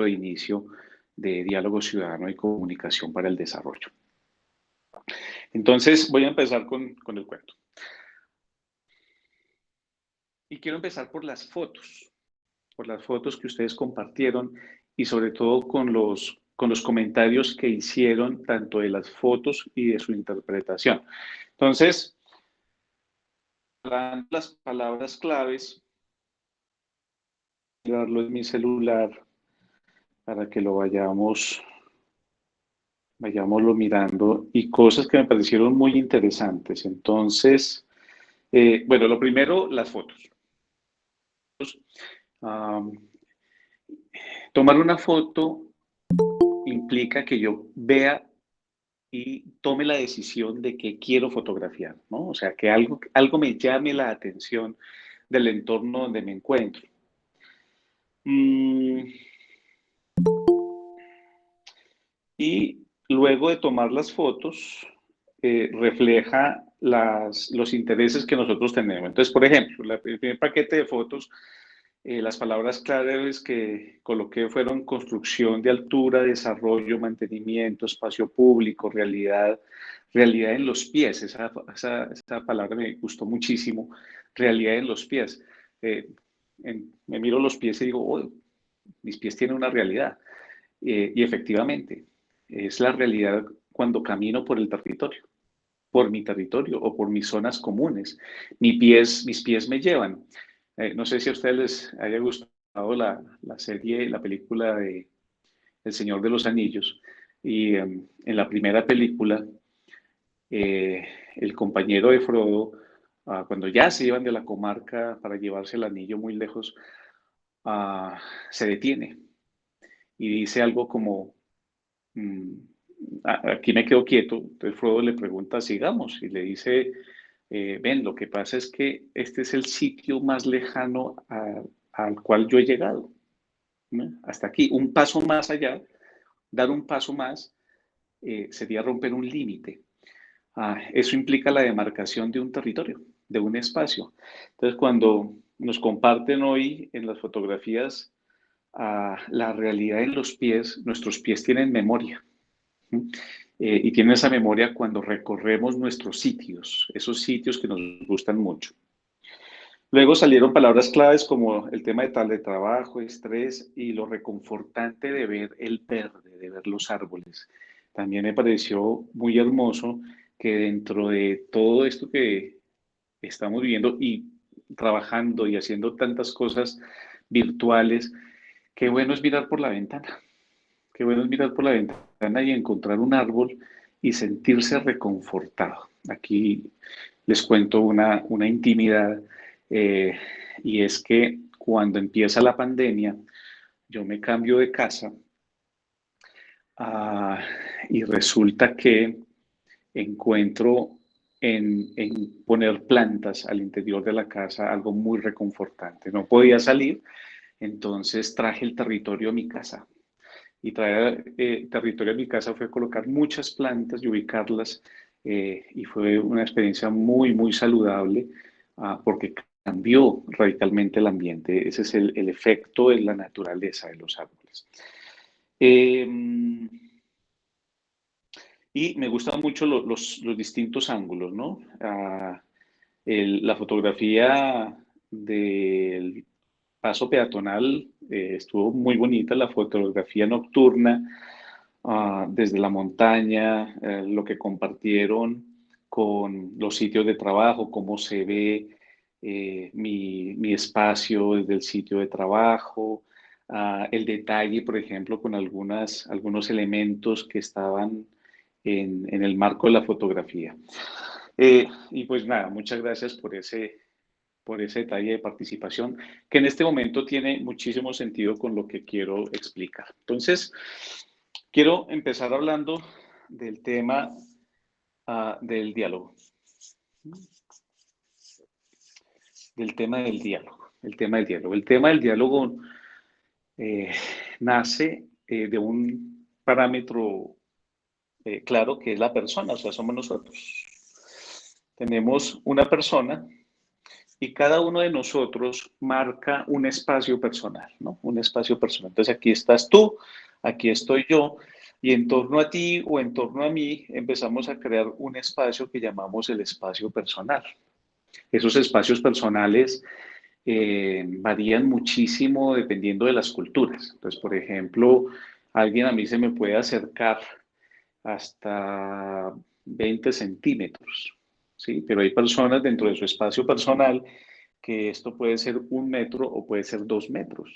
Centro de Inicio de Diálogo Ciudadano y Comunicación para el Desarrollo. Entonces, voy a empezar con el cuento. Y quiero empezar por las fotos que ustedes compartieron y sobre todo con los comentarios que hicieron tanto de las fotos y de su interpretación. Entonces, las palabras claves, voy a darlo en mi celular para que lo vayámoslo mirando y cosas que me parecieron muy interesantes. Entonces, bueno, lo primero, las fotos. Um, Tomar una foto implica que yo vea y tome la decisión de que quiero fotografiar, ¿no? O sea, que algo me llame la atención del entorno donde me encuentro. Y luego de tomar las fotos, refleja los intereses que nosotros tenemos. Entonces, por ejemplo, el primer paquete de fotos, las palabras claves que coloqué fueron construcción de altura, desarrollo, mantenimiento, espacio público, realidad en los pies. Esa palabra me gustó muchísimo, realidad en los pies. Me miro los pies y digo, oh, mis pies tienen una realidad. Y efectivamente, es la realidad cuando camino por el territorio, por mi territorio o por mis zonas comunes. Mis pies me llevan. No sé si a ustedes les haya gustado la serie, la película de El Señor de los Anillos. Y en la primera película, el compañero de Frodo, cuando ya se llevan de la comarca para llevarse el anillo muy lejos, se detiene y dice algo como, mm, aquí me quedo quieto. Entonces Frodo le pregunta, sigamos, y le dice, ven, lo que pasa es que este es el sitio más lejano al cual yo he llegado, ¿no? Hasta aquí, un paso más allá, dar un paso más, sería romper un límite. Eso implica la demarcación de un territorio, de un espacio. Entonces, cuando nos comparten hoy en las fotografías la realidad en los pies, nuestros pies tienen memoria. Y tienen esa memoria cuando recorremos nuestros sitios, esos sitios que nos gustan mucho. Luego salieron palabras claves como el tema de teletrabajo, estrés y lo reconfortante de ver el verde, de ver los árboles. También me pareció muy hermoso que dentro de todo esto que estamos viviendo y trabajando y haciendo tantas cosas virtuales, qué bueno es mirar por la ventana. Qué bueno es mirar por la ventana y encontrar un árbol y sentirse reconfortado. Aquí les cuento una intimidad, eh, y es que cuando empieza la pandemia, yo me cambio de casa, uh, y resulta que encuentro en poner plantas al interior de la casa algo muy reconfortante. No podía salir, entonces traje el territorio a mi casa. Y traer territorio a mi casa fue colocar muchas plantas y ubicarlas, y fue una experiencia muy, muy saludable, porque cambió radicalmente el ambiente. Ese es el efecto de la naturaleza de los árboles. Eh, y me gustan mucho los distintos ángulos, ¿no? La fotografía del paso peatonal estuvo muy bonita, la fotografía nocturna, desde la montaña, lo que compartieron con los sitios de trabajo, cómo se ve mi espacio desde el sitio de trabajo, el detalle, por ejemplo, con algunos elementos que estaban en el marco de la fotografía. Y pues nada, muchas gracias por ese detalle de participación, que en este momento tiene muchísimo sentido con lo que quiero explicar. Entonces, quiero empezar hablando del tema del diálogo. Del tema del diálogo. El tema del diálogo. El tema del diálogo nace de un parámetro claro, que es la persona, o sea, somos nosotros. Tenemos una persona y cada uno de nosotros marca un espacio personal, ¿no? Un espacio personal. Entonces aquí estás tú, aquí estoy yo, y en torno a ti o en torno a mí empezamos a crear un espacio que llamamos el espacio personal. Esos espacios personales varían muchísimo dependiendo de las culturas. Entonces, por ejemplo, alguien a mí se me puede acercar hasta 20 centímetros, ¿sí? Pero hay personas dentro de su espacio personal que esto puede ser 1 metro o puede ser 2 metros,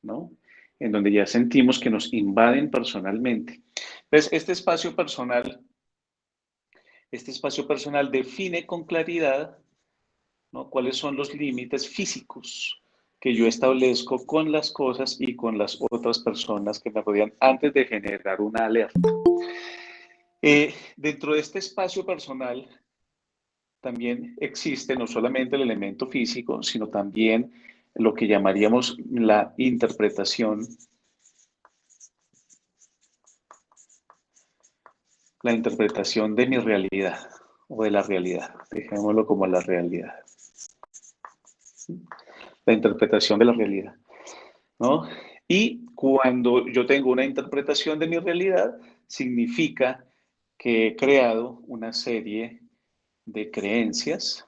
¿no? En donde ya sentimos que nos invaden personalmente. Entonces, este espacio personal define con claridad, ¿no? Cuáles son los límites físicos que yo establezco con las cosas y con las otras personas que me rodean antes de generar una alerta. Dentro de este espacio personal también existe no solamente el elemento físico, sino también lo que llamaríamos la interpretación de mi realidad o de la realidad, dejémoslo como la realidad, la interpretación de la realidad, ¿no? Y cuando yo tengo una interpretación de mi realidad, significa que he creado una serie de creencias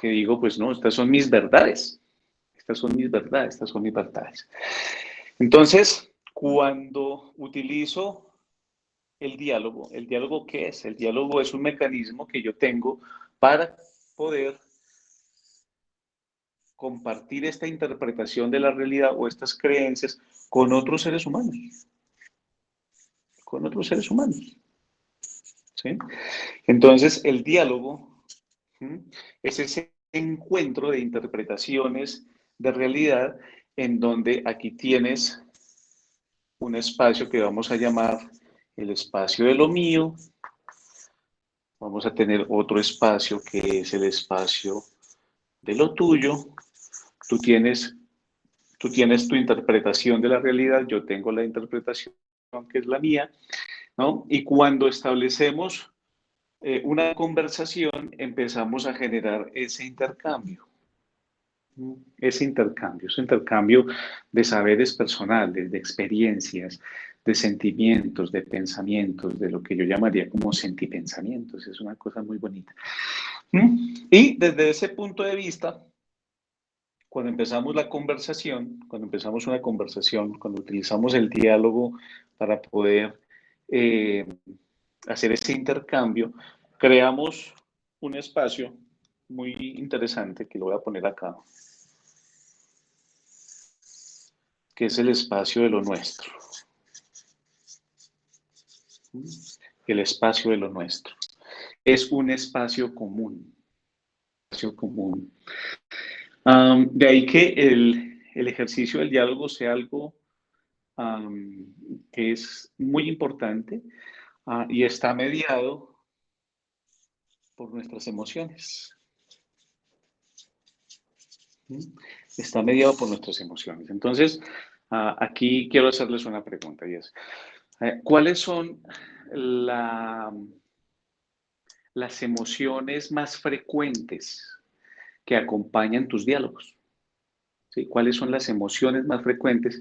que digo, pues no, estas son mis verdades, estas son mis verdades, estas son mis verdades. Entonces, cuando utilizo ¿el diálogo qué es? El diálogo es un mecanismo que yo tengo para poder compartir esta interpretación de la realidad o estas creencias con otros seres humanos, con otros seres humanos, ¿sí? Entonces, el diálogo, ¿sí?, es ese encuentro de interpretaciones de realidad en donde aquí tienes un espacio que vamos a llamar el espacio de lo mío. Vamos a tener otro espacio que es el espacio de lo tuyo. Tú tienes, tú tienes tu interpretación de la realidad, yo tengo la interpretación que es la mía, ¿no? Y cuando establecemos una conversación, empezamos a generar ese intercambio de saberes personales, de experiencias, de sentimientos, de pensamientos, de lo que yo llamaría como sentipensamientos. Es una cosa muy bonita. Y desde ese punto de vista, cuando empezamos la conversación, cuando empezamos una conversación, cuando utilizamos el diálogo para poder eh, hacer ese intercambio, creamos un espacio muy interesante que lo voy a poner acá, que es el espacio de lo nuestro. El espacio de lo nuestro. Es un espacio común. Espacio común. De ahí que el ejercicio del diálogo sea algo que es muy importante y está mediado por nuestras emociones. Está mediado por nuestras emociones. Entonces, aquí quiero hacerles una pregunta y es, ¿cuáles son las emociones más frecuentes que acompañan tus diálogos? ¿Sí? ¿Cuáles son las emociones más frecuentes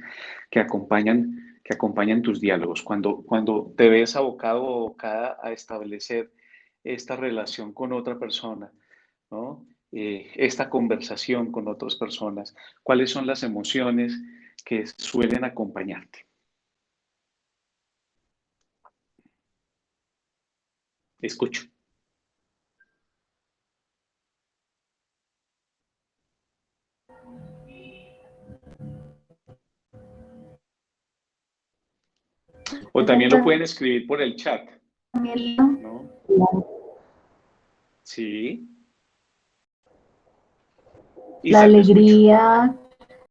que acompañan tus diálogos? Cuando te ves abocado o abocada a establecer esta relación con otra persona, ¿no? Esta conversación con otras personas, ¿cuáles son las emociones que suelen acompañarte? Escucho. O también lo pueden escribir por el chat, ¿no? Sí. La Isa, te escucho. alegría,